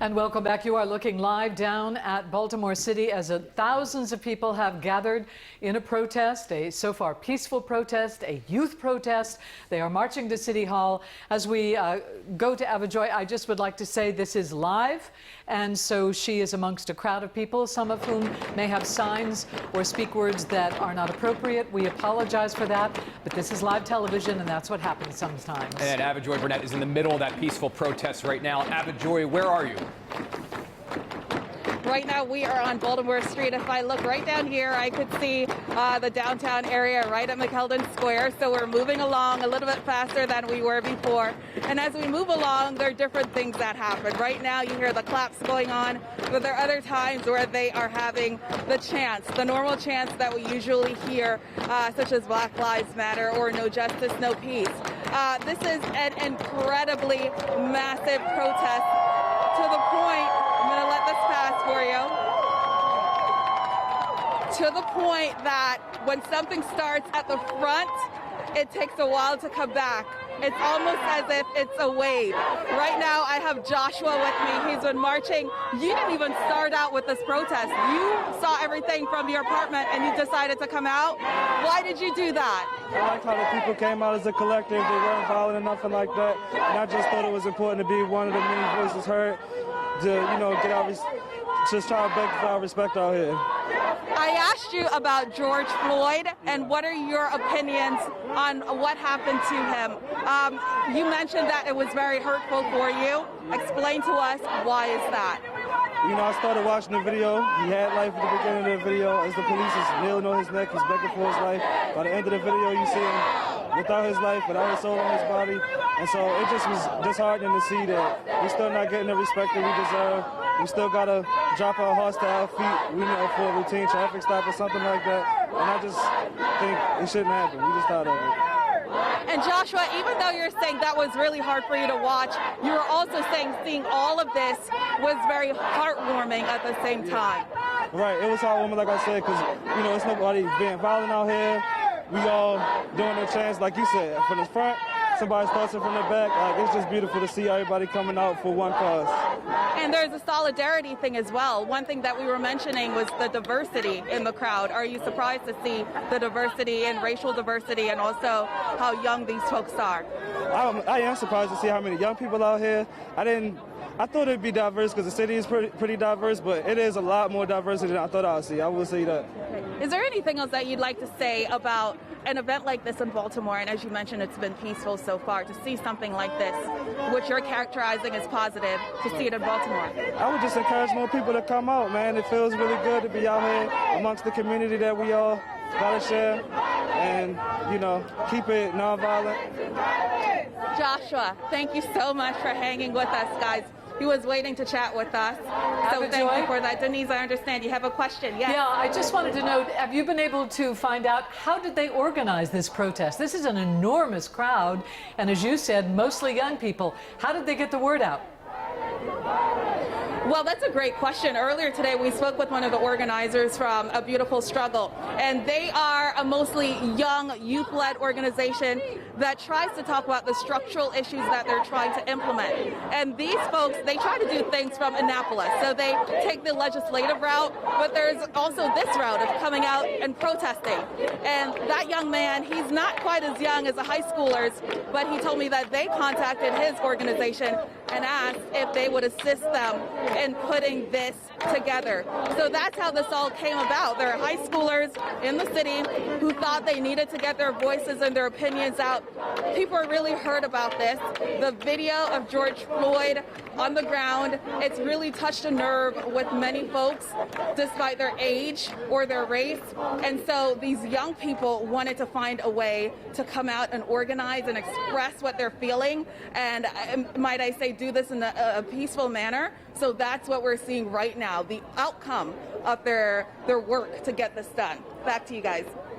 And welcome back. You are looking live down at Baltimore City as thousands of people have gathered in a protest, a so far peaceful protest, a youth protest. They are marching to City Hall. As we go to Ava-joye, I just would like to say this is live, and so she is amongst a crowd of people, some of whom may have signs or speak words that are not appropriate. We apologize for that, but this is live television, and that's what happens sometimes. And Ava-joye Burnett is in the middle of that peaceful protest right now. Ava-joye, where are you? Right now we are on Baltimore Street. If I look right down here, I could see the downtown area right at McKeldin Square. So we're moving along a little bit faster than we were before. And as we move along, there are different things that happen. Right now you hear the claps going on, but there are other times where they are having the chants, the normal chants that we usually hear, such as Black Lives Matter or No Justice, No Peace. This is an incredibly massive protest to the point, I'm going to let this pass for you, to the point that when something starts at the front, it takes a while to come back. It's almost as if it's a wave. Right now, I have Joshua with me. He's been marching. You didn't even start out with this protest. You saw everything from your apartment and you decided to come out. Why did you do that? I like how the people came out as a collective. They weren't violent or nothing like that. And I just thought it was important to be one of the many voices heard to, get out, just try to beg for our respect out here. I asked you about George Floyd, and what are your opinions on what happened to him? You mentioned that it was very hurtful for you. Explain to us, why is that? I started watching the video. He had life at the beginning of the video. As the police is kneeling on his neck, he's begging for his life. By the end of the video, you see him without his life, without his soul on his body. And so it just was disheartening to see that we're still not getting the respect that we deserve. We still got to drop our hearts to our feet, for a routine traffic stop or something like that. And I just think it shouldn't happen. We just thought of it. And Joshua, even though you're saying that was really hard for you to watch, you were also saying seeing all of this was very heartwarming at the same time. Right, it was heartwarming, like I said, because, it's nobody being violent out here. We all doing their chants, like you said, from the front, somebody starts it from the back. It's just beautiful to see everybody coming out for one cause. And there's a solidarity thing as well. One thing that we were mentioning was the diversity in the crowd. Are you surprised to see the diversity and racial diversity and also how young these folks are? I am surprised to see how many young people out here. I thought it'd be diverse because the city is pretty diverse, but it is a lot more diverse than I thought I would see. I will say that. Is there anything else that you'd like to say about an event like this in Baltimore? And as you mentioned, it's been peaceful so far. To see something like this, which you're characterizing as positive, to see it in Baltimore. I would just encourage more people to come out, man. It feels really good to be out here amongst the community that we all gotta share and, keep it nonviolent. Joshua, thank you so much for hanging with us, guys. He was waiting to chat with us. So thank you for that. Denise, I understand you have a question. Yes. Yeah, I just wanted to know, have you been able to find out how did they organize this protest? This is an enormous crowd, and as you said, mostly young people. How did they get the word out? Well, that's a great question. Earlier today, we spoke with one of the organizers from A Beautiful Struggle, and they are a mostly young, youth-led organization that tries to talk about the structural issues that they're trying to implement. And these folks, they try to do things from Annapolis. So they take the legislative route, but there's also this route of coming out and protesting. And that young man, he's not quite as young as the high schoolers, but he told me that they contacted his organization and asked if they would assist them in putting this together. So that's how this all came about. There are high schoolers in the city who thought they needed to get their voices and their opinions out. People are really hurt about this. The video of George Floyd on the ground, it's really touched a nerve with many folks, despite their age or their race. And so these young people wanted to find a way to come out and organize and express what they're feeling, and might I say, do this in a peaceful manner. So that's what we're seeing right now, the outcome of their work to get this done. Back to you guys.